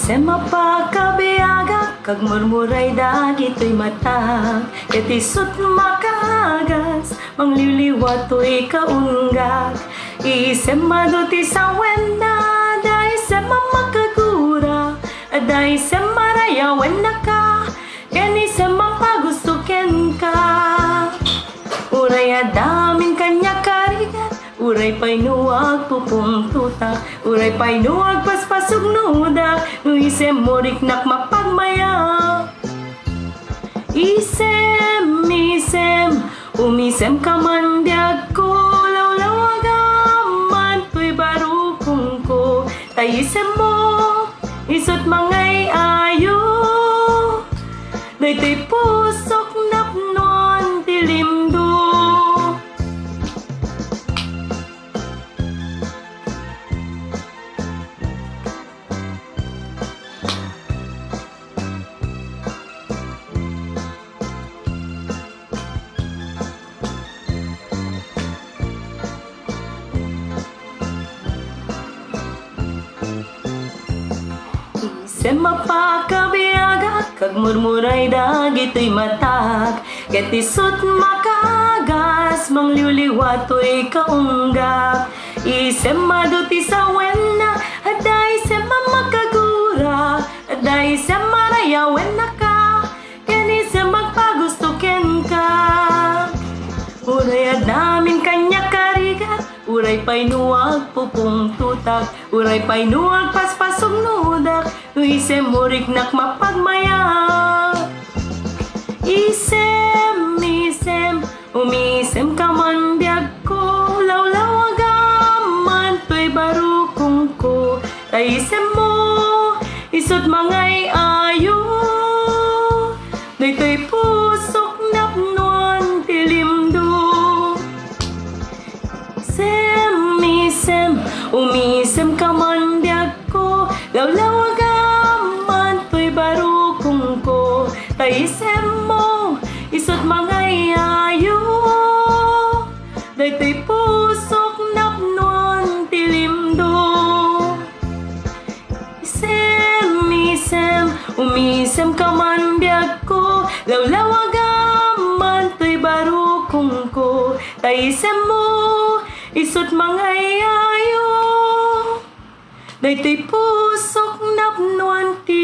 Isem mapakabiaga, kag murmuray dagito'y matag. Etisot makaagas, mangliliwat to'y kaunggag. Isem maduti sa wenda, da isem mamakagura, da isem marayawan na ka, yan isem mapagustukin ka. Uray adamin kanya karigat, uray painuag pupong tutak, uray painuag paspasog nuda, no isem moriknak mapagmaya. Isem, umisem ka man diag ko, lawlawagaman to'y barukong ko, tayisem mo, isot mangay ayo, dayto'y pusok napnon tilimdo. Isem mapakabiaga, kag murmuray dagito'y matag. Getisot makaagas, mangliwliwat to'y kaunggak. Isem maduti sa wena, ada isem mamakagura, ada isem marayawen na ka, ken isem magpagustuken ka. Uray adamin kanya karigat, uray painuag pupong tutak, uray painuag paspasog nudak, no isem moriknak mapagmaya. Isem, umisem ka man diag ko, lawlawagaman to'y barukong ko, taisem mo, isot mangay ayo, dayto'y pusok napnon tilimdo. Isem, umisem ka man diag ko, lawlawagaman to'y barukong ko, taisem mo, isot mangay ayo, dayto'y pusok napnon tilimdo. Isem, umisem ka man diag ko, lawlawagaman to'y barukong ko, taisem mo, isot mangay ayo, dayto'y pusok napnon tilimdo.